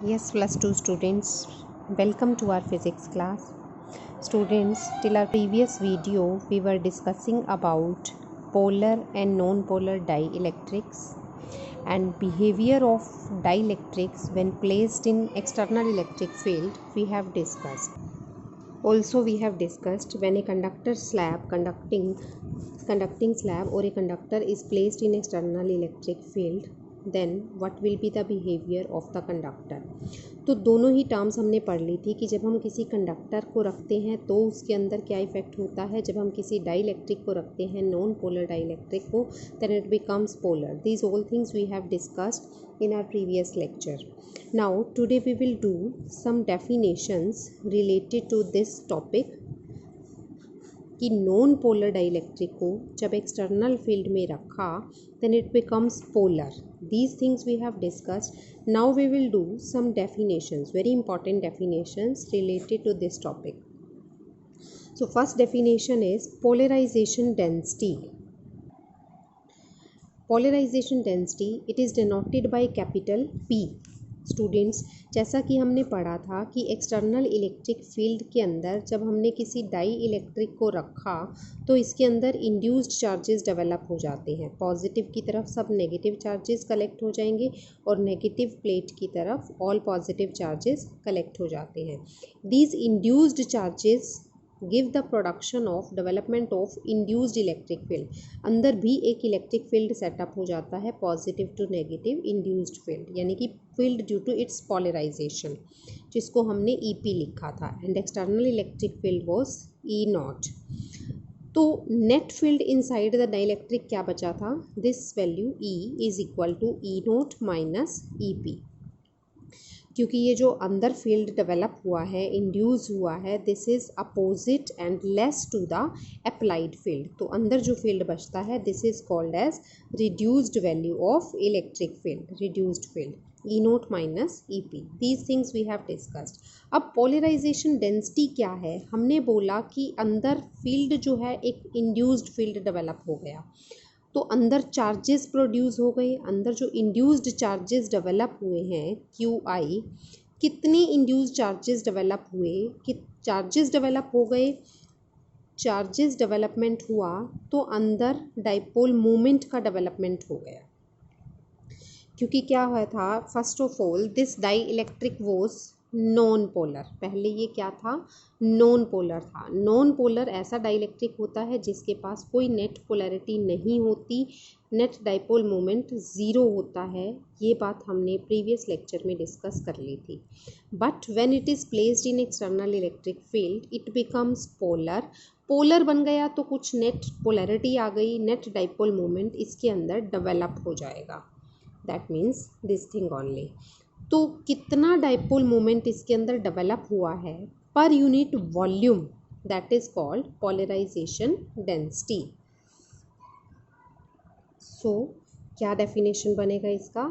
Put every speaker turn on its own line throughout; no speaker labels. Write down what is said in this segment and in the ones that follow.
Yes, plus 2 students, welcome to our physics class. Students, till our previous video, we were discussing about polar and non-polar dielectrics and behavior of dielectrics when placed in external electric field. We have discussed. Also, we have discussed when a conducting slab or a conductor is placed in external electric field, then what will be the behavior of the conductor. तो दोनों ही terms हमने पढ़ ली थी कि जब हम किसी conductor को रखते हैं तो उसके अंदर क्या इफेक्ट होता है, जब हम किसी डाइलेक्ट्रिक को रखते हैं नॉन पोलर डाइलेक्ट्रिक को, then it becomes polar. These all things we have discussed in our previous lecture. Now today we will do some definitions related to this topic कि नॉन पोलर डाइलेक्ट्रिक को जब external field में रखा then it becomes polar. These things we have discussed. Now we will do some definitions, very important definitions related to this topic. So first definition is polarization density. Polarization density, it is denoted by capital P. Students, जैसा कि हमने पढ़ा था कि external electric field के अंदर जब हमने किसी डाई इलेक्ट्रिक को रखा तो इसके अंदर इंड्यूस्ड चार्जेस डेवलप हो जाते हैं. पॉजिटिव की तरफ सब नेगेटिव चार्जेस कलेक्ट हो जाएंगे और नेगेटिव प्लेट की तरफ ऑल पॉजिटिव चार्जेस कलेक्ट हो जाते हैं. These induced charges give the production of development of induced electric field. अंदर भी एक इलेक्ट्रिक फील्ड सेटअप हो जाता है, positive to negative induced field, यानी कि field due to its polarisation, जिसको हमने EP लिखा था. And external electric field was E0. तो net field inside the dielectric क्या बचा था, this value E is equal to E0 minus EP. क्योंकि ये जो अंदर फील्ड डेवलप हुआ है, इंड्यूस हुआ है, this is opposite and less to the applied field. तो अंदर जो फील्ड बचता है this is called as reduced value of electric field, reduced field E0 minus EP. These things we have discussed. अब पोलराइजेशन डेंसिटी क्या है, हमने बोला कि अंदर फील्ड जो है एक इंड्यूस्ड फील्ड डेवलप हो गया तो अंदर चार्जेस प्रोड्यूस हो गए. अंदर जो इंड्यूस्ड चार्जेस डेवलप हुए हैं QI, कितने इंड्यूस्ड चार्जेस डेवलप हुए, कि चार्जेस डेवलप हो गए, चार्जेस डेवलपमेंट हुआ तो अंदर डाइपोल मोमेंट का डेवलपमेंट हो गया. क्योंकि क्या हुआ था, first of all this dielectric was non polar. पहले ये क्या था, नॉन पोलर था. नॉन पोलर ऐसा डाइलेक्ट्रिक होता है जिसके पास कोई नेट पोलैरिटी नहीं होती, नेट डाइपोल मोमेंट ज़ीरो होता है. ये बात हमने प्रीवियस लेक्चर में डिस्कस कर ली थी. But when it is placed in external electric field it becomes polar. Polar बन गया तो कुछ नेट पोलैरिटी आ गई, नेट डाइपोल मोमेंट इसके अंदर डेवलप हो जाएगा. That means this thing only. तो कितना डाइपोल मोमेंट इसके अंदर डेवलप हुआ है per unit volume, that is called polarisation density. सो क्या डेफिनेशन बनेगा इसका,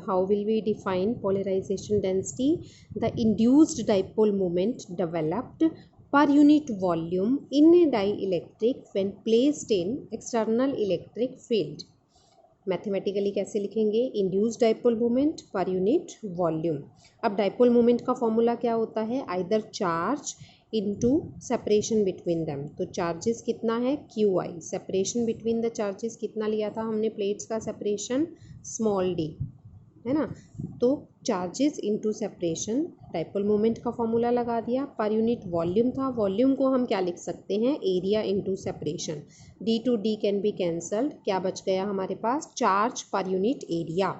how will we define polarisation density. The induced dipole moment developed per unit volume in a dielectric when placed in external electric field. Mathematically कैसे लिखेंगे, induced dipole moment per unit volume. अब dipole moment का formula क्या होता है, either charge into separation between them. तो charges कितना है QI, separation between the charges कितना लिया था हमने, प्लेट्स का सेपरेशन स्मॉल d है ना. तो charges into separation, dipole moment का फॉर्मूला लगा दिया. पर यूनिट वॉल्यूम था, वॉल्यूम को हम क्या लिख सकते हैं, area into separation. D to D can be cancelled. क्या बच गया हमारे पास, चार्ज पर यूनिट एरिया.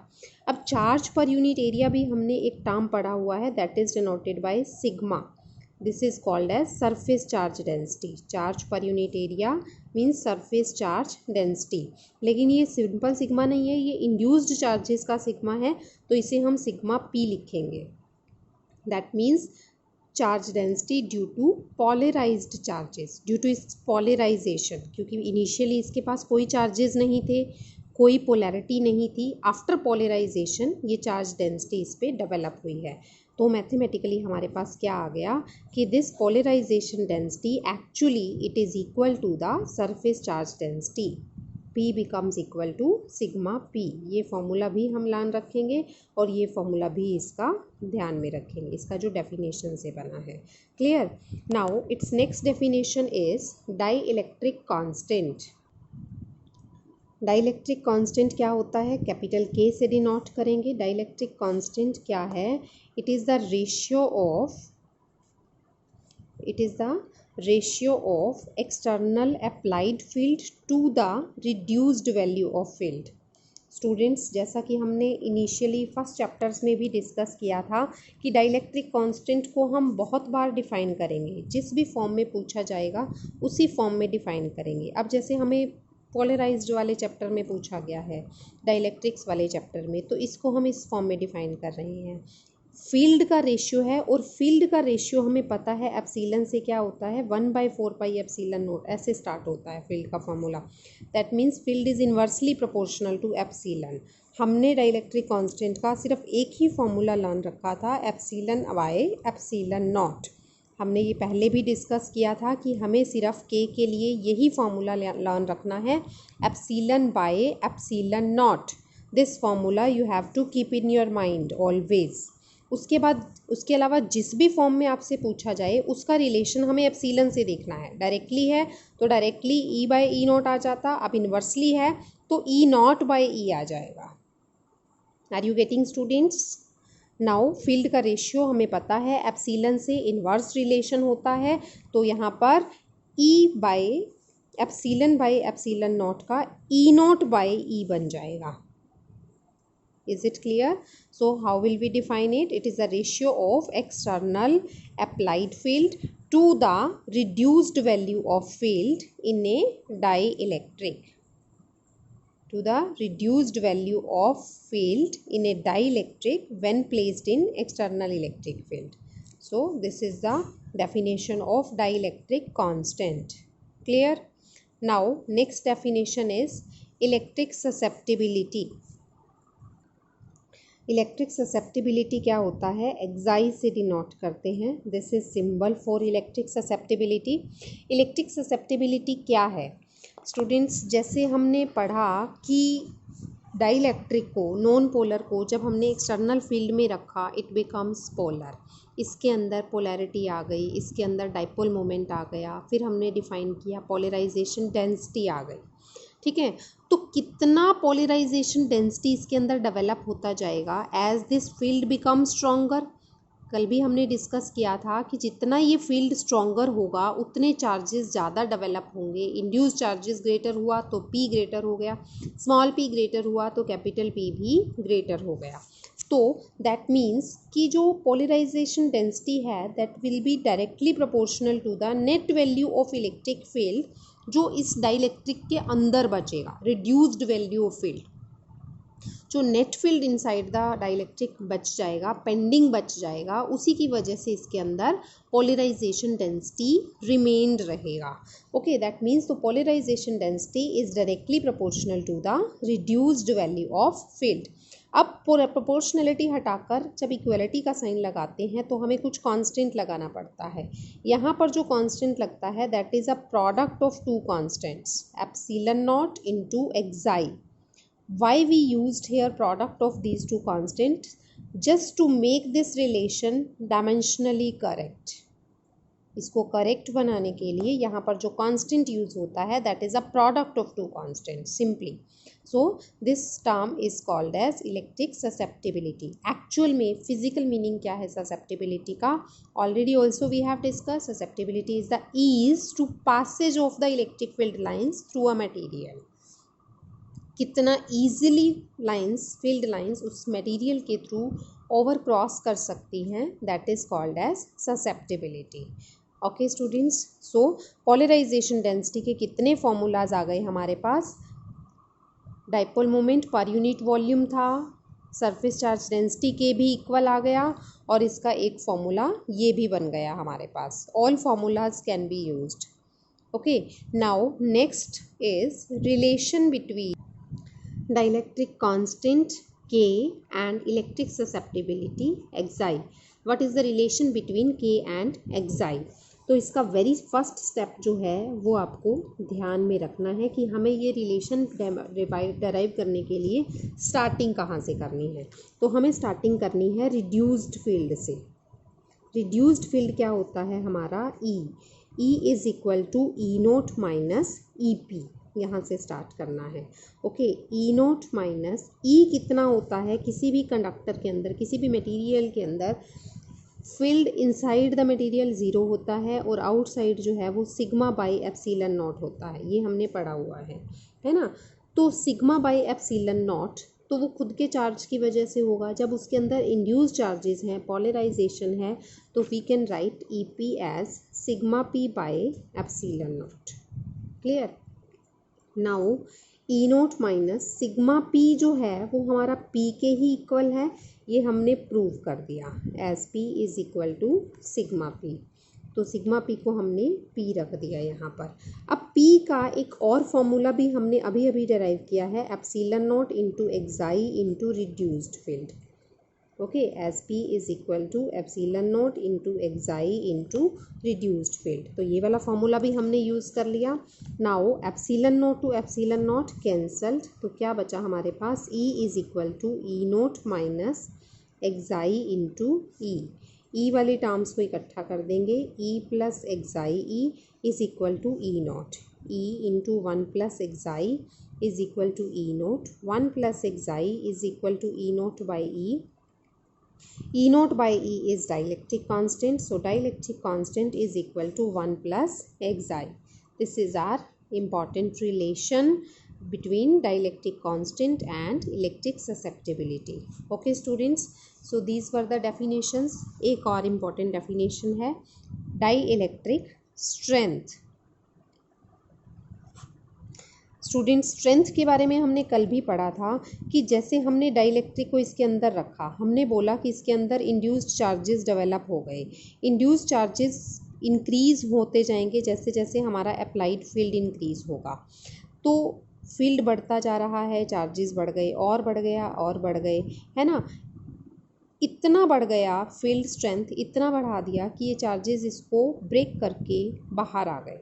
अब चार्ज पर यूनिट एरिया भी हमने एक टर्म पढ़ा हुआ है, that is denoted by sigma. This is called as surface charge density. Charge per unit area means surface charge density. लेकिन ये सिंपल सिग्मा नहीं है, ये इंड्यूस्ड चार्जेस का सिग्मा है, तो इसे हम सिग्मा P लिखेंगे. That means charge density due to polarised charges, due to इस पॉलराइजेशन. क्योंकि इनिशियली इसके पास कोई चार्जेस नहीं थे, कोई पोलैरिटी नहीं थी. आफ्टर पॉलराइजेशन ये चार्ज डेंसिटी इस पर डेवलप हुई है. तो मैथमेटिकली हमारे पास क्या आ गया कि this polarisation density actually it is equal to the surface charge density. P becomes equal to sigma P। ये फॉर्मूला भी हम ध्यान रखेंगे और ये फॉर्मूला भी इसका ध्यान में रखेंगे, इसका जो डेफिनेशन से बना है। Clear? Now it's next definition is dielectric constant. Dielectric constant क्या होता है? कैपिटल K से डिनोट करेंगे। डाइलेक्ट्रिक कांस्टेंट क्या है? It is the ratio of external applied field to the reduced value of field. Students, जैसा कि हमने इनिशियली फर्स्ट चैप्टर्स में भी डिस्कस किया था कि डाइलेक्ट्रिक कांस्टेंट को हम बहुत बार डिफाइन करेंगे, जिस भी फॉर्म में पूछा जाएगा उसी फॉर्म में डिफाइन करेंगे। अब जैसे हमें पोलराइज्ड वाले चैप्टर में पूछा गया है, डाइलेक्ट्रिक्स वाले चैप्टर में, तो इसको हम इस फॉर्म में डिफाइन कर रहे हैं। फील्ड का रेशियो है और फील्ड का रेशियो हमें पता है एप्सिलन से क्या होता है, 1/4 पाई एप्सिलन नॉट, ऐसे स्टार्ट होता है फील्ड का formula. That means field is inversely proportional to epsilon. हमने डाइलेक्ट्रिक कांस्टेंट का सिर्फ एक ही फॉर्मूला लर्न रखा था, एप्सिलन बाय एप्सिलन नॉट। हमने ये पहले भी डिस्कस किया था कि हमें सिर्फ K के लिए यही फॉर्मूला लर्न रखना है, epsilon by epsilon naught. This formula you have to keep in your mind always. उसके बाद उसके अलावा जिस भी फॉर्म में आपसे पूछा जाए उसका रिलेशन हमें एप्सिलन से देखना है। डायरेक्टली है तो डायरेक्टली E/E0 आ जाता, अब इन्वर्सली है तो E0/E आ जाएगा। Are you getting students? Now field का रेशियो हमें पता है एप्सिलन से इन्वर्स रिलेशन होता है, तो यहाँ पर एप्सिलन बाय एप्सिलन नॉट का E0/E बन जाएगा। Is it clear? So how will we define it? It is a ratio of external applied field to the reduced value of field in a dielectric. To the reduced value of field in a dielectric when placed in external electric field. So this is the definition of dielectric constant. Clear? Now next definition is electric susceptibility. Electric susceptibility क्या होता है? एक्साई से denote करते हैं। This is symbol for electric susceptibility. Electric susceptibility क्या है students? जैसे हमने पढ़ा कि डाइलेक्ट्रिक को, नॉन पोलर को जब हमने एक्सटर्नल फील्ड में रखा इट बिकम्स पोलर। इसके अंदर पोलैरिटी आ गई, इसके अंदर डाइपोल मोमेंट आ गया, फिर हमने डिफाइन किया पोलराइजेशन डेंसिटी आ गई। ठीक है, तो कितना पोलराइजेशन डेंसिटी इसके अंदर डेवलप होता जाएगा as this field become stronger. कल भी हमने डिस्कस किया था कि जितना ये फील्ड स्ट्रॉन्गर होगा उतने चार्जेस ज़्यादा डेवलप होंगे। इंड्यूस चार्जेस ग्रेटर हुआ तो P ग्रेटर हो गया, स्मॉल p ग्रेटर हुआ तो कैपिटल P भी ग्रेटर हो गया। तो दैट मीन्स कि जो पोलराइजेशन डेंसिटी है that will be directly proportional to the net value of electric field जो इस डाइलेक्ट्रिक के अंदर बचेगा, रिड्यूस्ड वैल्यू ऑफ फील्ड। जो net field inside the dielectric बच जाएगा, पेंडिंग बच जाएगा, उसी की वजह से इसके अंदर पोलराइजेशन डेंसिटी रिमेन्ड रहेगा। Okay, that means the polarisation density is directly proportional to the reduced value of field. अब प्रोपोर्शनलिटी हटाकर जब इक्वलिटी का साइन लगाते हैं तो हमें कुछ कांस्टेंट लगाना पड़ता है। यहाँ पर जो कांस्टेंट लगता है that is a product of two constants, epsilon naught into xi. Why we used here product of these two constants? Just to make this relation dimensionally correct. इसको करेक्ट बनाने के लिए यहाँ पर जो कांस्टेंट यूज होता है that is a product of two constant simply. So this term is called as electric susceptibility. Actual में फिजिकल मीनिंग क्या है ससेप्टिबिलिटी का? Already also we have discuss. Susceptibility is the ease to passage of the electric field lines through a material. कितना easily lines, field lines उस material के थ्रू over cross कर सकती हैं, that is called as susceptibility. Okay students, so polarisation density के कितने formulas आ गए हमारे पास? Dipole moment per unit volume था, सरफेस चार्ज डेंसिटी के भी इक्वल आ गया, और इसका एक फॉर्मूला ये भी बन गया हमारे पास। All formulas can be used. Okay, now next is relation between dielectric constant K and electric susceptibility Xi. What is the relation between K and Xi? तो इसका वेरी फर्स्ट स्टेप जो है वो आपको ध्यान में रखना है कि हमें ये रिलेशन डेराइव करने के लिए स्टार्टिंग कहाँ से करनी है। तो हमें स्टार्टिंग करनी है रिड्यूस्ड फील्ड से। रिड्यूस्ड फील्ड क्या होता है हमारा, E is equal to E naught minus E P, यहाँ से स्टार्ट करना है। Okay, E naught minus E कितना होता है किसी भी कंडक्टर के अंदर, किसी भी मटेरियल के अंदर field inside the material zero होता है और आउटसाइड जो है वो सिग्मा बाई एप्सिलन नॉट होता है, ये हमने पढ़ा हुआ है ना। तो सिग्मा बाई एप्सिलन नॉट तो वो खुद के चार्ज की वजह से होगा। जब उसके अंदर इंड्यूस चार्जेस हैं, पॉलराइजेशन है, तो we can write E P as sigma P by epsilon naught. Clear. Now E naught minus sigma P जो है वो हमारा पी के ही इक्वल है, ये हमने प्रूव कर दिया as P is equal to sigma P. तो सिग्मा पी को हमने पी रख दिया यहाँ पर। अब पी का एक और फॉर्मूला भी हमने अभी अभी डेराइव किया है, epsilon naught into chi into reduced field. Okay, as P is equal to epsilon naught into chi into reduced field. तो ये वाला फॉर्मूला भी हमने यूज़ कर लिया। Now epsilon naught to epsilon naught cancelled, तो क्या बचा हमारे पास, E is equal to E naught minus chi into E वाले टर्म्स को इकट्ठा कर देंगे, E plus chi E is equal to E not, E into one plus xi is equal to E naught, one plus xi is equal to E naught by E. E naught by E is dielectric constant, so dielectric constant is equal to 1 plus xi. This is our important relation between dielectric constant and electric susceptibility. Okay students, so these were the definitions. एक और important definition है dielectric strength. Student, strength के बारे में हमने कल भी पढ़ा था कि जैसे हमने डाइलेक्ट्रिक को इसके अंदर रखा, हमने बोला कि इसके अंदर इंड्यूस्ड चार्जेस डेवलप हो गए। इंड्यूस्ड चार्जेस इंक्रीज होते जाएंगे जैसे जैसे हमारा अप्लाइड फील्ड इंक्रीज होगा, तो फील्ड बढ़ता जा रहा है, चार्जेस बढ़ गए और बढ़ गया और बढ़ गए, है ना। इतना बढ़ गया, फील्ड स्ट्रेंथ इतना बढ़ा दिया कि ये चार्जेस इसको ब्रेक करके बाहर आ गए,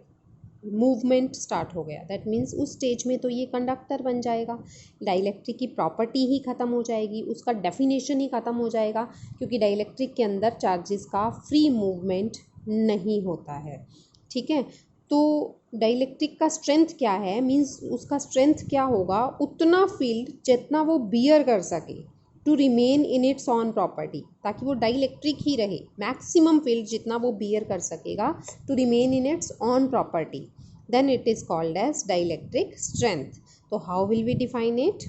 मूवमेंट स्टार्ट हो गया। दैट मीन्स उस स्टेज में तो ये कंडक्टर बन जाएगा, डाइलेक्ट्रिक की प्रॉपर्टी ही ख़त्म हो जाएगी, उसका डेफिनेशन ही ख़त्म हो जाएगा, क्योंकि डाइलेक्ट्रिक के अंदर चार्जेस का फ्री मूवमेंट नहीं होता है। ठीक है, तो डाइलेक्ट्रिक का स्ट्रेंथ क्या है, मीन्स उसका स्ट्रेंथ क्या होगा, उतना फील्ड जितना वो बियर कर सके to remain in its own property, ताकि वो डाइलेक्ट्रिक ही रहे, मैक्सिमम फील्ड जितना वो बियर कर सकेगा to remain in its own property, then it is called as dielectric strength. तो how will we define it,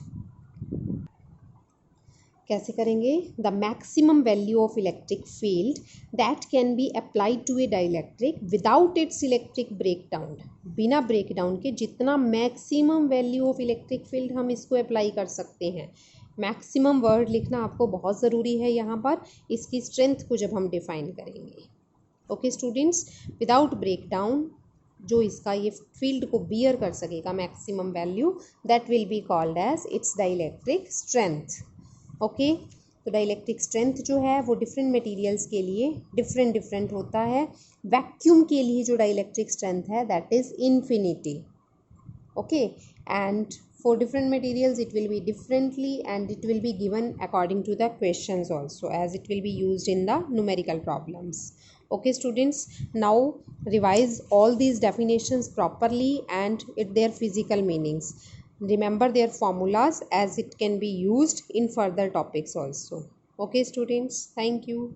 कैसे करेंगे, the maximum value of electric field that can be applied to a dielectric without its electric breakdown, बिना breakdown के जितना maximum value of electric field हम इसको apply कर सकते हैं। मैक्सिमम वर्ड लिखना आपको बहुत ज़रूरी है यहाँ पर, इसकी स्ट्रेंथ को जब हम डिफाइन करेंगे। ओके स्टूडेंट्स, विदाउट ब्रेकडाउन जो इसका ये फील्ड को बियर कर सकेगा maximum value, that will be called as its dielectric strength. Okay, तो डाइलेक्ट्रिक स्ट्रेंथ जो है वो डिफरेंट मटेरियल्स के लिए डिफरेंट होता है। वैक्यूम के लिए जो डाइलेक्ट्रिक स्ट्रेंथ है that is infinity. Okay, and for different materials it will be differently and it will be given according to the questions also, as it will be used in the numerical problems. Okay students, now revise all these definitions properly and their physical meanings. Remember their formulas as it can be used in further topics also. Okay students, thank you.